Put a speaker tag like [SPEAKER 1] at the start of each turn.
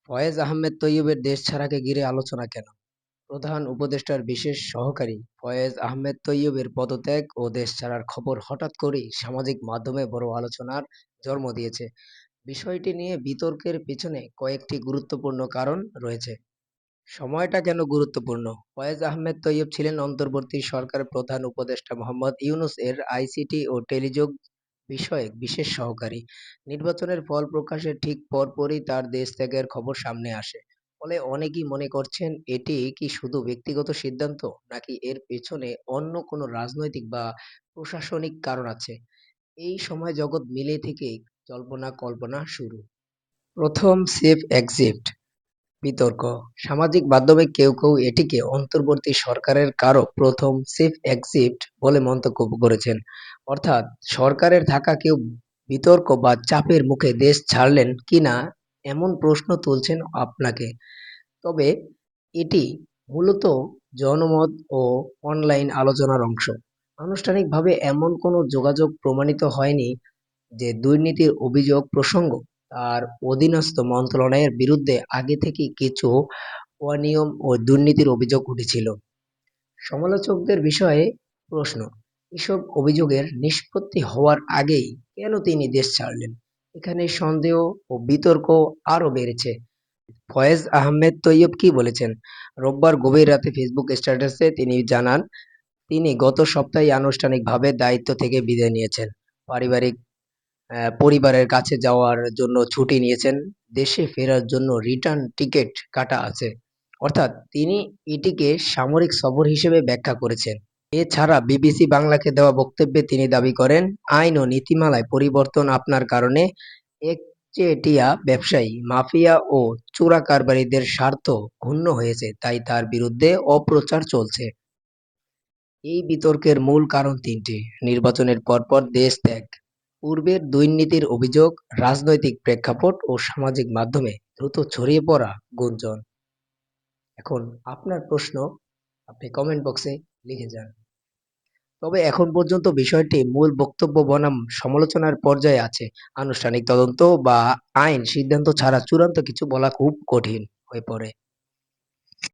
[SPEAKER 1] ফয়েজ আহমেদ তৈয়বের দেশ ছাড়াকে ঘিরে আলোচনা কেন? প্রধান উপদেষ্টার বিশেষ সহকারী ফয়েজ আহমেদ তৈয়বের পদত্যাগ ও দেশ ছাড়ার খবর হঠাৎ করেই সামাজিক মাধ্যমে বড় আলোচনার জন্ম দিয়েছে। বিষয়টি নিয়ে বিতর্কের পেছনে কয়েকটি গুরুত্বপূর্ণ কারণ রয়েছে। সময়টা কেন গুরুত্বপূর্ণ? ফয়েজ আহমেদ তৈয়ব ছিলেন অন্তর্বর্তী সরকারের প্রধান উপদেষ্টা মোহাম্মদ ইউনূস এর আইসিটি ও টেলিযোগ বিষয়ক বিশেষ সহকারী। নির্বাচনের ফল প্রকাশের ঠিক পরপরই তার দেশ ত্যাগের খবর সামনে আসে। ফলে অনেকেই মনে করছেন এটি কি শুধু ব্যক্তিগত সিদ্ধান্ত, নাকি এর পেছনে অন্য কোনো রাজনৈতিক বা প্রশাসনিক কারণ আছে। এই সময় জগৎ মিলে থেকেই জল্পনা কল্পনা শুরু। প্রথম সেফ এক্সিট বিতর্ক। সামাজিক মাধ্যমে কেউ কেউ এটিকে অন্তর্বর্তী সরকারের কারো প্রথম সেফ এক্সিট বলে মন্তব্য করেছেন। অর্থাৎ সরকারের থাকা কেউ বিতর্ক বা চাপের মুখে দেশ ছাড়লেন কিনা এমন প্রশ্ন তুলছেন আপনাকে। তবে এটি মূলত জনমত ও অনলাইন আলোচনার অংশ। আনুষ্ঠানিকভাবে এমন কোনো যোগাযোগ প্রমাণিত হয়নি যে দুর্নীতির অভিযোগ প্রসঙ্গ তার অধীনস্থ মন্ত্রণালয়ের বিরুদ্ধে আগে থেকেই কিছু অনিয়ম ও দুর্নীতির অভিযোগ উঠেছিল। সমালোচকদের বিষয়ে প্রশ্ন, এসব অভিযোগের নিষ্পত্তি হওয়ার আগেই কেন তিনি দেশ ছাড়লেন? এখানে সন্দেহ ও বিতর্ক আরও বেড়েছে। ফয়েজ আহমেদ তৈয়ব কি বলেছেন? রোববার গভীর রাতে ফেসবুক স্ট্যাটাসে তিনি জানান, তিনি গত সপ্তাহে আনুষ্ঠানিকভাবে দায়িত্ব থেকে বিদায় নিয়েছেন। পারিবারিক পরিবারের কাছে যাওয়ার জন্য ছুটি নিয়েছেন। দেশে ফেরার জন্য রিটার্ন টিকেট কাটা আছে। অর্থাৎ তিনি এটিকে সামরিক সফর হিসেবে ব্যাখ্যা করেছেন। এছাড়া বিবিসি বাংলাকে দেওয়া বক্তব্যে তিনি দাবি করেন, আইন ও নীতিমালায় পরিবর্তন আপনার কারণে একচেটিয়া ব্যবসায়ী, মাফিয়া ও চোরা কারবারিদের স্বার্থ ক্ষুণ্ণ হয়েছে, তাই তার বিরুদ্ধে অপপ্রচার চলছে। এই বিতর্কের মূল কারণ তিনটি: নির্বাচনের পরপর দেশ ত্যাগ, পূর্বের দুর্নীতির অভিযোগ, রাজনৈতিক প্রেক্ষাপট ও সামাজিক মাধ্যমে দ্রুত ছড়িয়ে পড়া গুঞ্জন। এখন আপনার প্রশ্ন আপনি কমেন্ট বক্সে লিখে যান। তবে এখন পর্যন্ত বিষয়টি মূল বক্তব্য বনাম সমালোচনার পর্যায়ে আছে। আনুষ্ঠানিক তদন্ত বা আইন সিদ্ধান্ত ছাড়া চূড়ান্ত কিছু বলা খুব কঠিন হয়ে পড়ে।